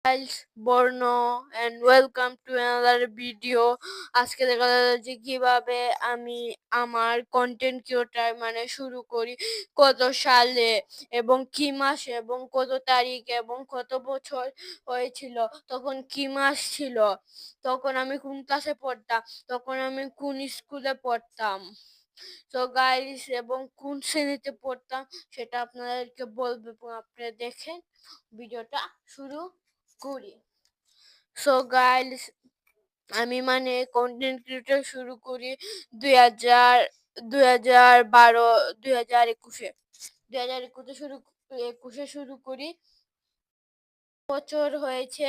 guys, Borno and welcome to another video. আজকে দেখা যাচ্ছে কিভাবে আমি আমার কন্টেন্ট ক্রিয়েটর শুরু করি, কত সালে এবং কি মাসে এবং কত তারিখ এবং কত বছর হয়েছিল, তখন কি মাস ছিল, তখন আমি কোন ক্লাসে পড়তাম, তখন আমি কোন স্কুলে পড়তাম। তো গাইস, এবং কোন শ্রেণীতে পড়তাম সেটা আপনাদেরকে বলবো এবং আপনারা দেখেন ভিডিওটা শুরু করি। সো গাইস, আমি কন্টেন্ট ক্রিয়েটর শুরু করি 2021 শুরু করি। বছর হয়েছে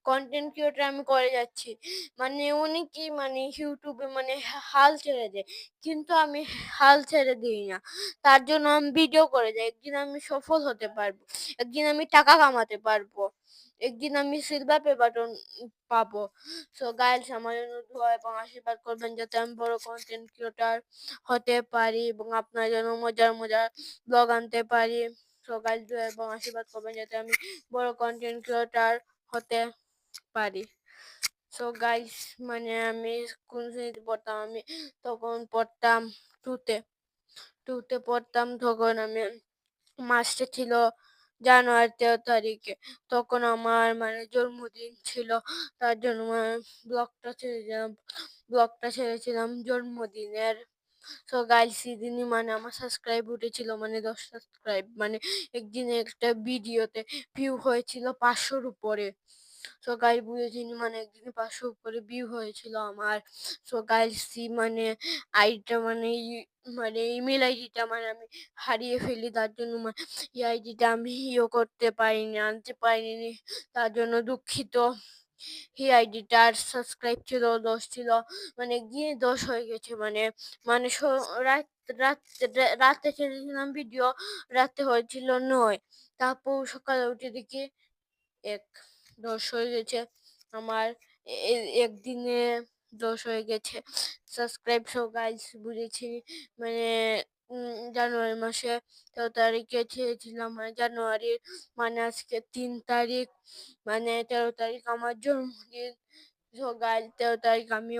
কন্টেন্ট ক্রিয়েটর আমি করে যাচ্ছি। অনেকেই ইউটিউবে হাল ছেড়ে দেয়, কিন্তু আমি হাল ছেড়ে দিই না। তার জন্য আমি ভিডিও করে যাই। একদিন আমি সফল হতে পারবো, একদিন আমি টাকা কামাতে পারবো, একদিন আমি সিলভার প্লে বাটন পাবো। সো গাইস, আমার জন্য দোয়া এবং আশীর্বাদ করবেন যাতে আমি বড় কন্টেন্ট ক্রিয়েটর হতে পারি এবং আপনার জন্য মজার মজার ব্লগ আনতে পারি। সো গাইস, দোয়া এবং আশীর্বাদ করবেন যাতে আমি বড় কন্টেন্ট ক্রিয়েটর হতে পারি। সো গাইস, আমি কোন শ্রেণীতে পড়তাম, আমি তখন পড়তাম টুতে পড়তাম। তখন আমি মাসটা ছিল জানুয়ারি 13 তারিখে। তখন আমার জন্মদিন ছিল, তার জন্য ব্লগটা ছেড়েছিলাম জন্মদিনের। সো গাইস, সেদিনই আমার সাবস্ক্রাইব উঠেছিল 10 সাবস্ক্রাইব। একদিনে একটা ভিডিওতে ভিউ হয়েছিল 500-র উপরে। সো গাইস, বুঝেছিনি একদিনে 500 উপরে ভিউ হয়েছিল আমার। সো গাইস, আইডিটা ইমেল আইডিটা আমি হারিয়ে ফেলি, তার জন্য এই আইডিটা আমি করতে পারিনি, আনতে পারিনি, তার জন্য দুঃখিত। এই আইডিটার সাবস্ক্রাইব ছিল 10 ছিল, একদিনে 10 হয়ে গেছে। রাত রাত রাতে ছেড়েছিলাম ভিডিও, রাতে হয়েছিল 9, তারপর সকালে উঠে দেখি 10 হয়ে গেছে আমার। একদিনে 10 হয়ে গেছে সাবস্ক্রাইব। সো গাইস, বুঝেছি জানুয়ারি মাসে 13 তারিখে ছেড়েছিলাম। জানুয়ারির আজকে 3 তারিখ, 13 তারিখ আমার জন্মদিন। সো গাইস, 13 তারিখ আমি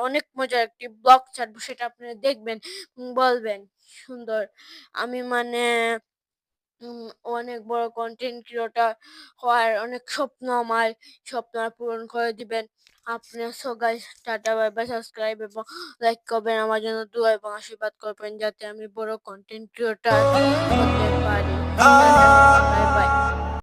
অনেক মজার একটি ব্লগ ছাড়বো, সেটা আপনারা দেখবেন, বলবেন সুন্দর। আমি অনেক বড় কন্টেন্ট ক্রিয়েটর হওয়ার অনেক স্বপ্ন আমার, স্বপ্ন পূরণ করে দিবেন আপনার। So guys, tata, bye bye. Subscribe এবং লাইক করবেন, আমার জন্য দোয়া এবং আশীর্বাদ করবেন যাতে আমি বড় কন্টেন্ট ক্রিয়েটর হতে পারি। Bye bye.